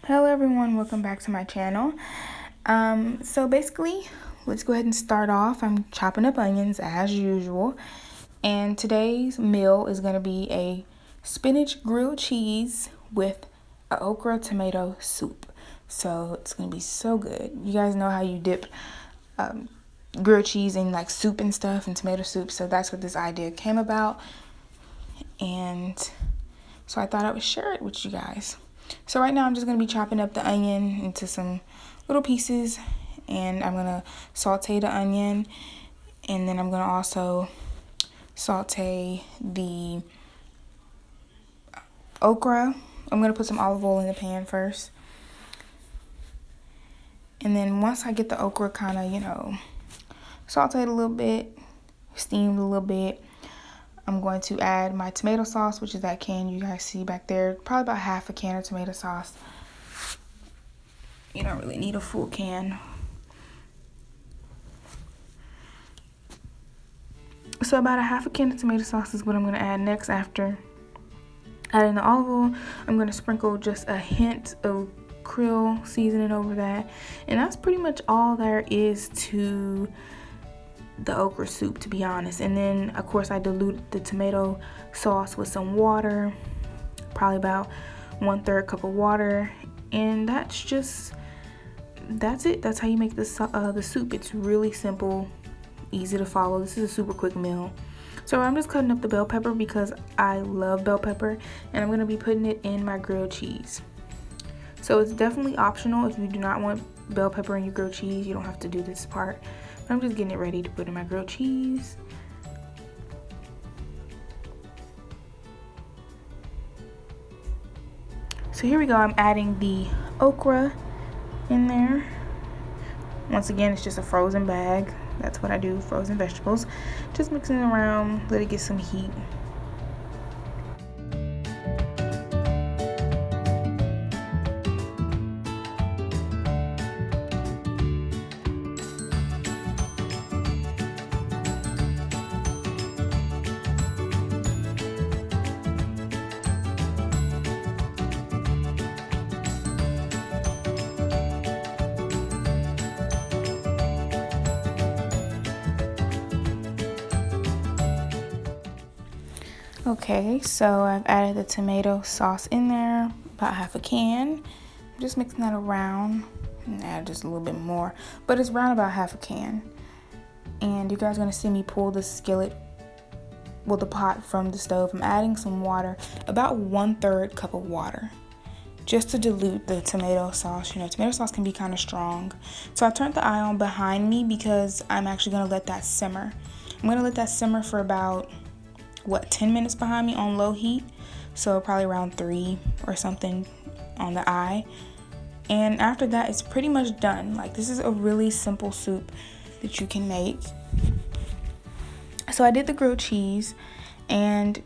Hello everyone, welcome back to my channel. So basically, let's go ahead and start off. I'm chopping up onions as usual. And today's meal is going to be a spinach grilled cheese with a okra tomato soup. So it's going to be so good. You guys know how you dip grilled cheese in like soup and stuff and tomato soup. So that's what this idea came about. And so I thought I would share it with you guys. So right now I'm just going to be chopping up the onion into some little pieces, and I'm going to saute the onion, and then I'm going to also saute the okra. I'm going to put some olive oil in the pan first. And then once I get the okra kind of, sauteed a little bit, steamed a little bit, I'm going to add my tomato sauce, which is that can you guys see back there. Probably about half a can of tomato sauce. You don't really need a full can. So about a half a can of tomato sauce is what I'm going to add next. After adding the olive oil, I'm going to sprinkle just a hint of krill seasoning over that. And that's pretty much all there is to the okra soup, to be honest. And then of course I dilute the tomato sauce with some water, probably about 1/3 cup of water, and that's it. That's how you make the soup. It's really simple, easy to follow. This is a super quick meal. So I'm just cutting up the bell pepper because I love bell pepper, and I'm going to be putting it in my grilled cheese. So it's definitely optional. If you do not want bell pepper in your grilled cheese, you don't have to do this part. I'm just getting it ready to put in my grilled cheese. So here we go. I'm adding the okra in there. Once again, it's just a frozen bag. That's what I do, frozen vegetables. Just mixing it around, let it get some heat. Okay, so I've added the tomato sauce in there, about half a can. I'm just mixing that around and add just a little bit more, but it's around about half a can. And you guys are gonna see me pull the skillet, the pot from the stove. I'm adding some water, about 1/3 cup of water, just to dilute the tomato sauce. Tomato sauce can be kind of strong. So I turned the eye on behind me because I'm actually gonna let that simmer. I'm gonna let that simmer for about 10 minutes behind me on low heat, so probably around 3 or something on the eye. And after that, it's pretty much done. Like, this is a really simple soup that you can make. So I did the grilled cheese, and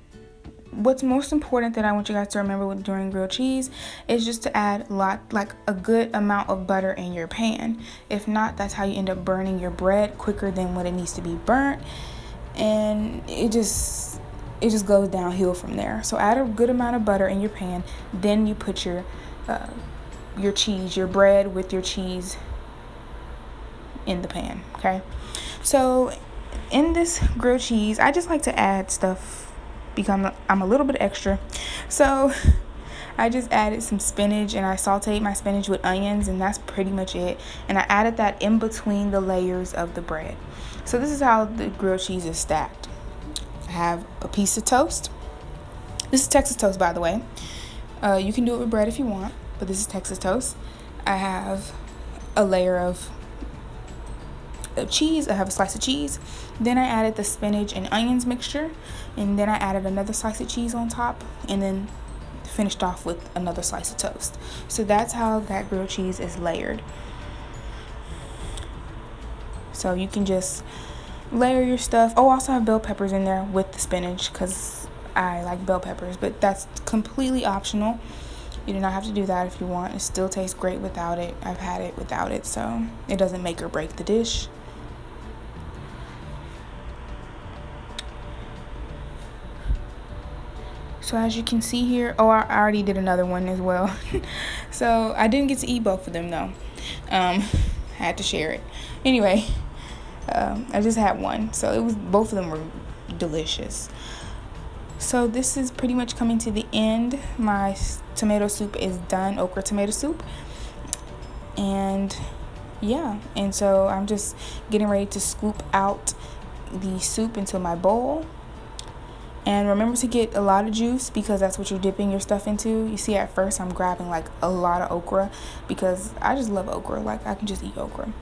what's most important that I want you guys to remember during grilled cheese is just to add a good amount of butter in your pan. If not, that's how you end up burning your bread quicker than what it needs to be burnt, and it just goes downhill from there. So add a good amount of butter in your pan, then you put your cheese, your bread with your cheese in the pan. Okay, so in this grilled cheese, I just like to add stuff because I'm a little bit extra. So I just added some spinach, and I sauteed my spinach with onions, and that's pretty much it. And I added that in between the layers of the bread. So this is how the grilled cheese is stacked. I have a piece of toast. This is Texas toast, by the way. You can do it with bread if you want, but this is Texas toast. I have a layer of cheese. I have a slice of cheese. Then I added the spinach and onions mixture, and then I added another slice of cheese on top, and then finished off with another slice of toast. So that's how that grilled cheese is layered. So you can just layer your stuff. Oh, I also have bell peppers in there with the spinach because I like bell peppers, but that's completely optional. You do not have to do that if you want. It still tastes great without it. I've had it without it, so it doesn't make or break the dish. So as you can see here, oh, I already did another one as well. So I didn't get to eat both of them though. I had to share it. Anyway, I just had one. So it was, both of them were delicious. So this is pretty much coming to the end. My tomato soup is done, okra tomato soup. And yeah, and so I'm just getting ready to scoop out the soup into my bowl. And remember to get a lot of juice, because that's what you're dipping your stuff into. You see, at first I'm grabbing like a lot of okra because I just love okra. Like, I can just eat okra.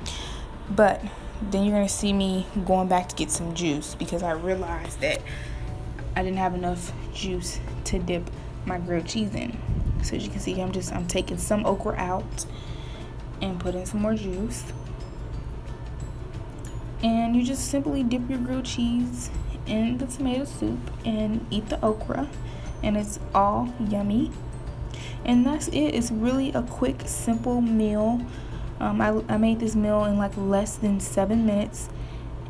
But then you're gonna see me going back to get some juice because I realized that I didn't have enough juice to dip my grilled cheese in. So as you can see, I'm taking some okra out and put in some more juice. And you just simply dip your grilled cheese in the tomato soup and eat the okra, and it's all yummy. And that's it. It's really a quick, simple meal. I made this meal in like less than 7 minutes,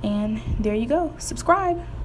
and there you go. Subscribe.